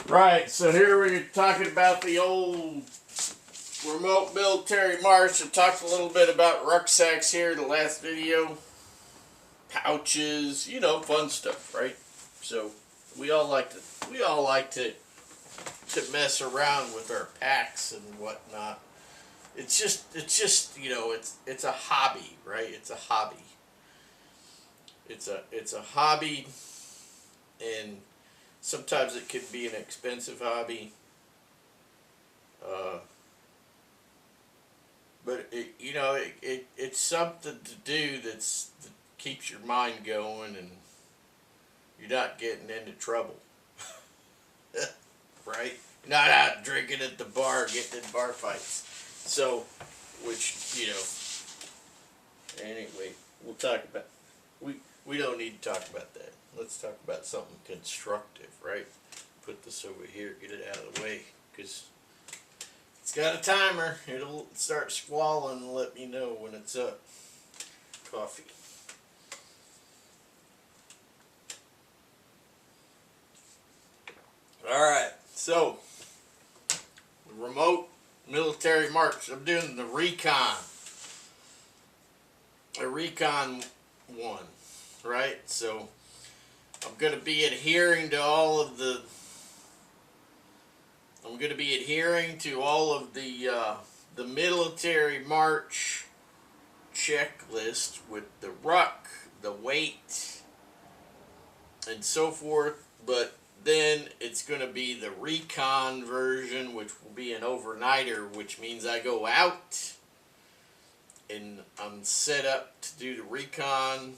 Right, so here we're talking about the old remote military march. I talked a little bit about rucksacks here in the last video. Pouches, fun stuff, right? So we all like to mess around with our packs and whatnot. It's just it's a hobby, right? It's a hobby. It's a hobby, and sometimes it can be an expensive hobby. But it's something to do that keeps your mind going, and you're not getting into trouble, right? You're not out drinking at the bar, getting in bar fights. So, anyway, we'll talk about. We don't need to talk about that. Let's talk about something constructive, right? Put this over here, get it out of the way, because it's got a timer. It'll start squalling and let me know when it's up. Coffee. Alright, so the remote military march. I'm doing the recon. A recon one, right? So I'm going to be adhering to all of the the military march checklist with the ruck, the weight, and so forth. But then it's going to be the recon version, which will be an overnighter, which means I go out and I'm set up to do the recon,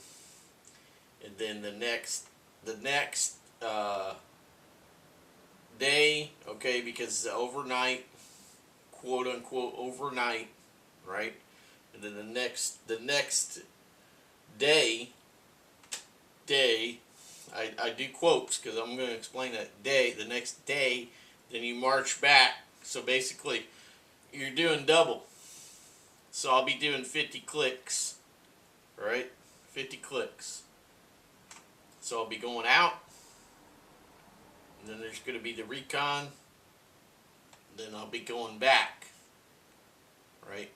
and then the next day, okay, because it's the overnight, quote unquote overnight, right? And then the next day, I do quotes because I'm going to explain that day. The next day, then you march back. So basically, you're doing double. So I'll be doing 50 clicks, right? 50 clicks. So I'll be going out, and then there's going to be the recon, then I'll be going back, right?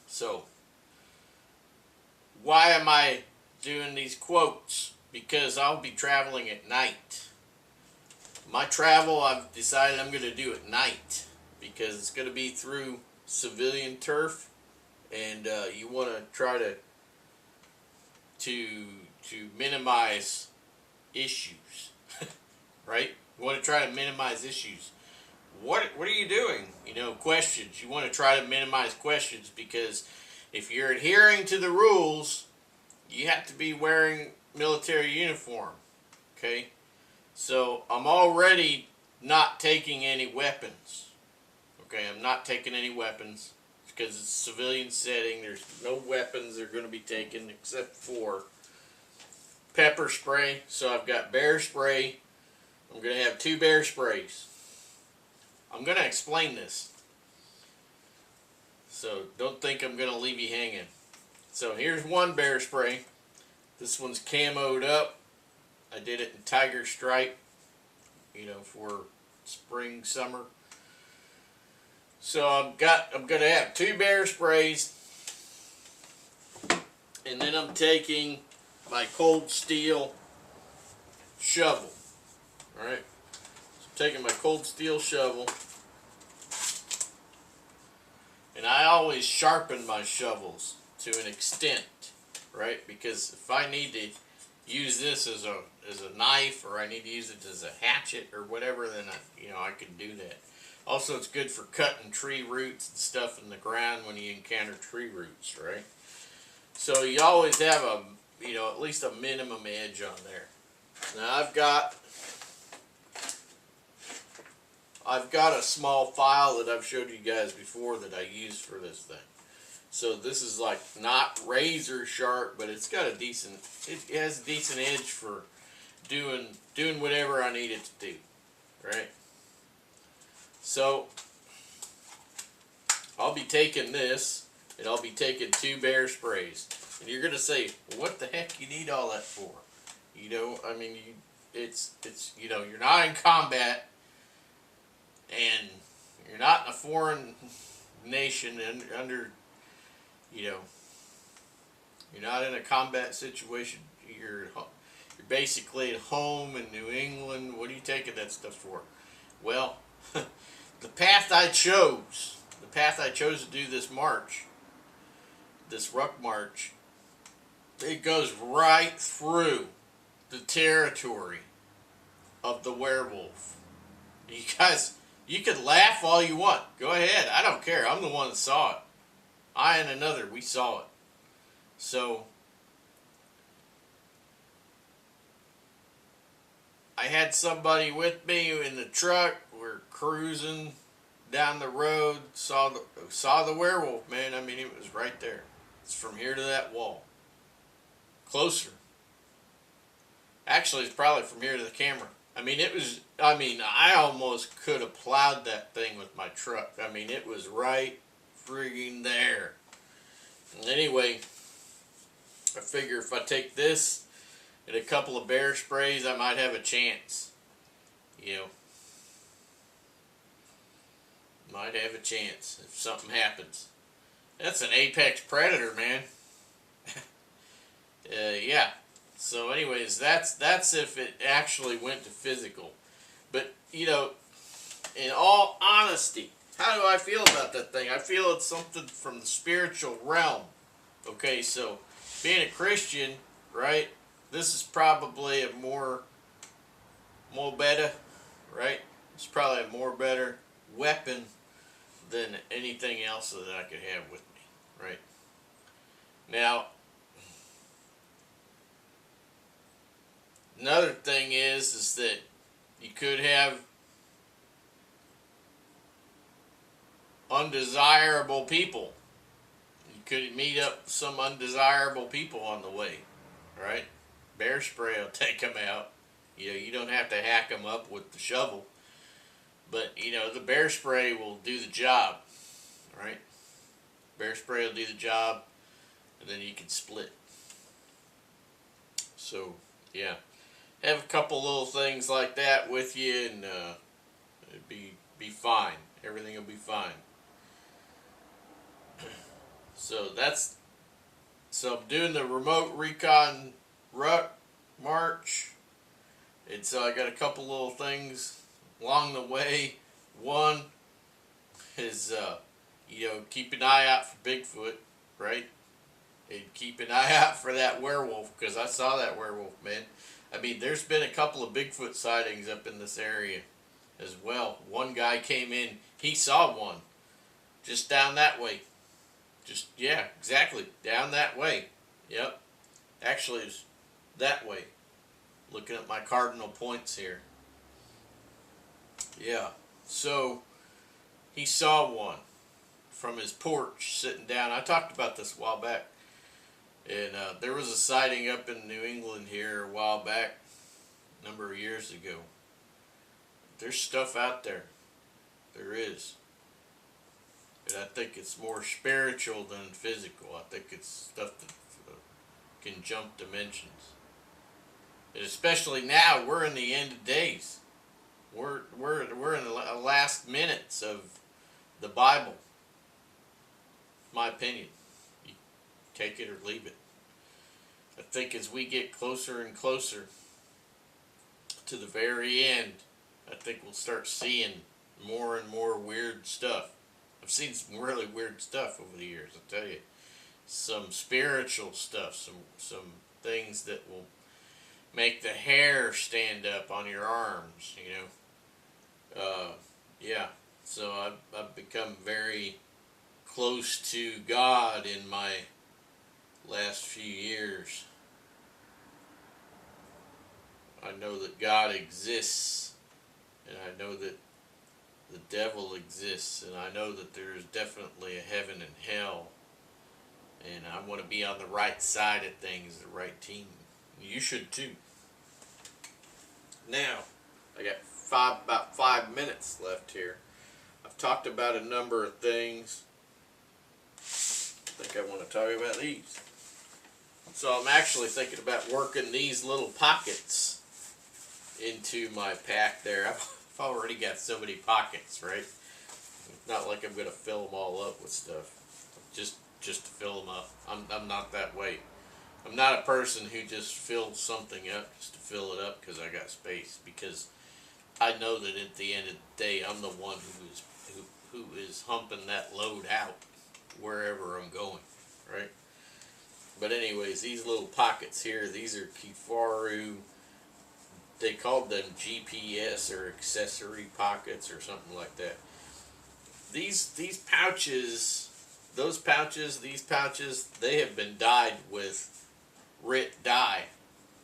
So, why am I doing these quotes? Because I'll be traveling at night. My travel, I've decided I'm going to do at night, because it's going to be through civilian turf, and you want to try to minimize issues, right? You want to try to minimize issues. What are you doing? Questions. You want to try to minimize questions, because if you're adhering to the rules, you have to be wearing military uniform, okay? So I'm already not taking any weapons, okay? I'm not taking any weapons because it's a civilian setting. There's no weapons that are going to be taken except for pepper spray. So I've got bear spray. I'm going to have 2 bear sprays. I'm going to explain this, so don't think I'm going to leave you hanging. So here's one bear spray. This one's camoed up. I did it in tiger stripe, for spring, summer. So I'm going to have 2 bear sprays, and then I'm taking my cold steel shovel. All right. So I'm taking my cold steel shovel, and I always sharpen my shovels to an extent, right? Because if I need to use this as a knife, or I need to use it as a hatchet or whatever, then I can do that. Also, it's good for cutting tree roots and stuff in the ground when you encounter tree roots, right? So you always have at least a minimum edge on there. Now I've got a small file that I've showed you guys before that I use for this thing. So this is like not razor sharp, but it's got it has a decent edge for doing whatever I need it to do, right? So I'll be taking this, and I'll be taking 2 bear sprays. And you're gonna say, what the heck you need all that for? it's you know, you're not in combat, and you're not in a foreign nation and under, you know, you're not in a combat situation. You're basically at home in New England. What are you taking that stuff for? Well, the path I chose to do this march, this Ruck March, it goes right through the territory of the werewolf. You guys, you can laugh all you want. Go ahead. I don't care. I'm the one that saw it. I and another, we saw it. So, I had somebody with me in the truck. We're cruising down the road. Saw the werewolf, man. I mean, it was right there. It's from here to that wall. Closer. Actually, it's probably from here to the camera. I mean, I almost could have plowed that thing with my truck. I mean, it was right frigging there. And anyway, I figure if I take this and a couple of bear sprays, I might have a chance. You know, might have a chance if something happens. That's an apex predator, man. Yeah. So anyways, that's if it actually went to physical. But, you know, in all honesty, how do I feel about that thing? I feel it's something from the spiritual realm. Okay, so being a Christian, right, this is probably a more better, right? It's probably a more better weapon than anything else that I could have with me, right? Now, another thing is that you could have undesirable people. You could meet up some undesirable people on the way, right? Bear spray will take them out. You know, you don't have to hack them up with the shovel. But, you know, the bear spray will do the job, right? Bear spray will do the job, and then you can split. So, yeah. Have a couple little things like that with you, and it'd be fine. Everything will be fine. So I'm doing the remote recon Ruck Marche, and so I got a couple little things along the way. One is you know, keep an eye out for Bigfoot, right? And keep an eye out for that werewolf, because I saw that werewolf, man. I mean, there's been a couple of Bigfoot sightings up in this area as well. One guy came in, he saw one just down that way. Just, yeah, exactly, down that way. Yep. Actually, it's that way. Looking at my cardinal points here. Yeah. So, he saw one from his porch sitting down. I talked about this a while back. And there was a sighting up in New England here a while back, a number of years ago. There's stuff out there. There is. And I think it's more spiritual than physical. I think it's stuff that can jump dimensions. And especially now, we're in the end of days. We're in the last minutes of the Bible. My opinion. You take it or leave it. I think as we get closer and closer to the very end, I think we'll start seeing more and more weird stuff. I've seen some really weird stuff over the years, I tell you. Some spiritual stuff, some things that will make the hair stand up on your arms, you know. Yeah, so I've become very close to God in my last few years. I know that God exists, and I know that the devil exists, and I know that there is definitely a heaven and hell, and I want to be on the right side of things, the right team. You should too. Now, I got about 5 minutes left here. I've talked about a number of things. I think I want to talk about these. So I'm actually thinking about working these little pockets into my pack there. I've already got so many pockets, right? Not like I'm gonna fill them all up with stuff, just to fill them up. I'm not that way. I'm not a person who just fills something up just to fill it up because I got space. Because I know that at the end of the day, I'm the one who is humping that load out wherever I'm going, right? But anyways, these little pockets here, these are Kifaru. They called them GPS or accessory pockets or something like that. These pouches, those pouches, these pouches, they have been dyed with RIT dye.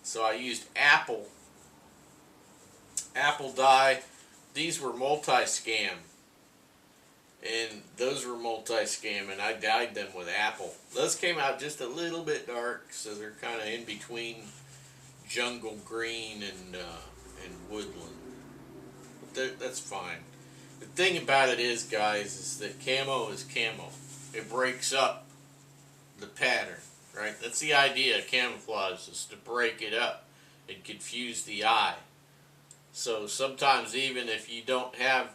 So I used apple dye. These were multi-scam, and those were multi-scam, and I dyed them with apple. Those came out just a little bit dark, so they're kind of in between jungle green and woodland. But that's fine. The thing about it is, guys, is that camo is camo. It breaks up the pattern, right? That's the idea of camouflage, is to break it up and confuse the eye. So sometimes even if you don't have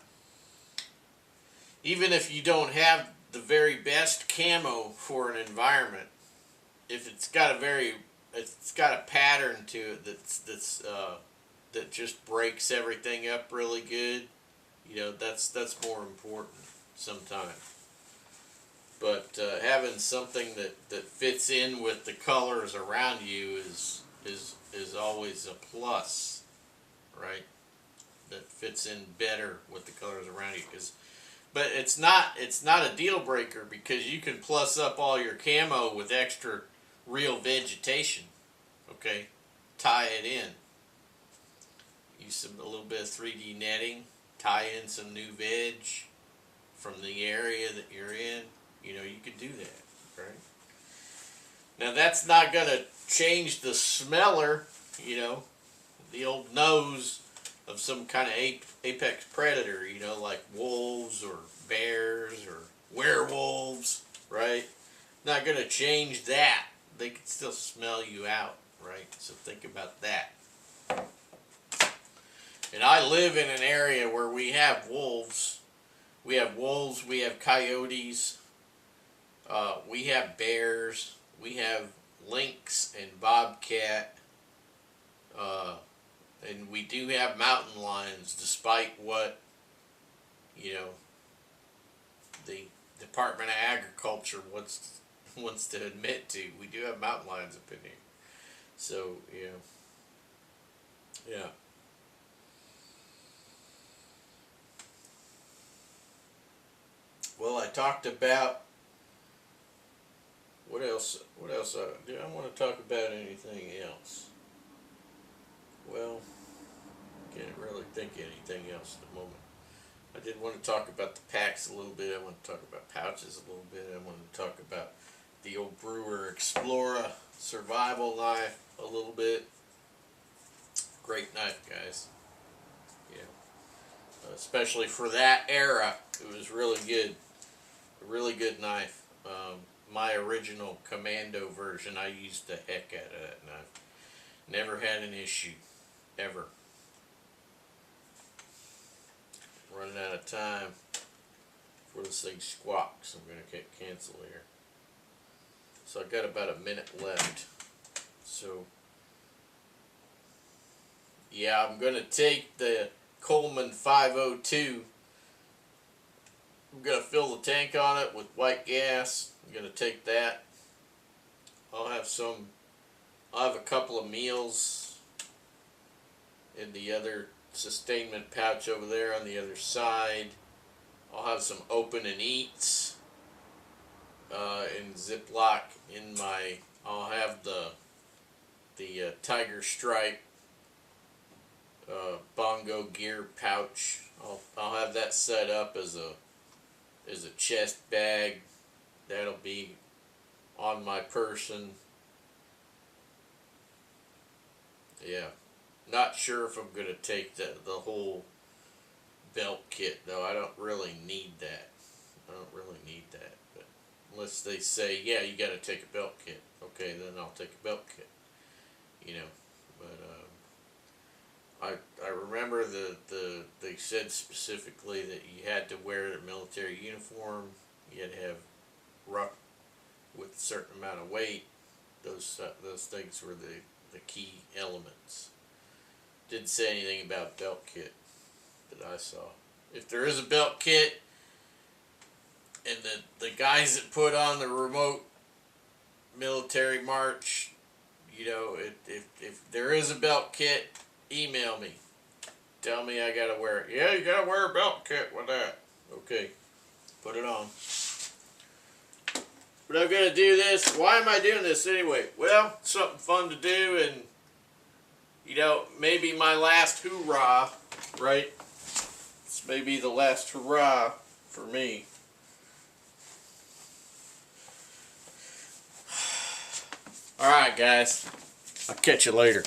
the very best camo for an environment, if it's got a pattern to it that just breaks everything up really good, that's more important sometimes. But having something that fits in with the colors around you is always a plus, right? That fits in better with the colors around you. But it's not a deal breaker, because you can plus up all your camo with extra real vegetation. Okay, tie it in. Use a little bit of 3D netting. Tie in some new veg from the area that you're in. You could do that, right? Now that's not going to change the smeller, the old nose of some kind of apex predator, like wolves or bears or werewolves, right? Not going to change that. They can still smell you out, right? So think about that. And I live in an area where we have wolves. We have coyotes. We have bears. We have lynx and bobcat. And we do have mountain lions, despite what, the Department of Agriculture wants to admit to. We do have mountain lions up in here. So, yeah. Well, I talked about what else do I want to talk about anything else? Well, can't really think of anything else at the moment. I did want to talk about the packs a little bit. I want to talk about pouches a little bit. I want to talk about the old Brewer Explorer survival knife a little bit. Great knife, guys. Yeah, especially for that era, it was really good. A really good knife. My original Commando version, I used the heck out of that knife. Never had an issue, ever. Running out of time before this thing squawks. I'm going to cancel here. So I've got about a minute left. So, yeah, I'm going to take the Coleman 502. I'm going to fill the tank on it with white gas. I'm going to take that. I'll have a couple of meals in the other sustainment pouch over there on the other side. I'll have some open and eats in Ziploc in my. I'll have the Tiger Stripe bongo gear pouch. I'll have that set up as a chest bag. That'll be on my person. Yeah. Not sure if I'm going to take the whole belt kit, though. I don't really need that. But unless they say, yeah, you got to take a belt kit. Okay, then I'll take a belt kit. But I remember they said specifically that you had to wear a military uniform. You had to have ruck with a certain amount of weight. Those things were the key elements. Didn't say anything about belt kit that I saw. If there is a belt kit, and the guys that put on the remote military march, you know, if there is a belt kit, email me. Tell me I gotta wear it. Yeah, you gotta wear a belt kit with that. Okay, put it on. But I'm gonna do this. Why am I doing this anyway? Well, something fun to do, and you know, maybe my last hoorah, right? This may be the last hurrah for me. Alright, guys. I'll catch you later.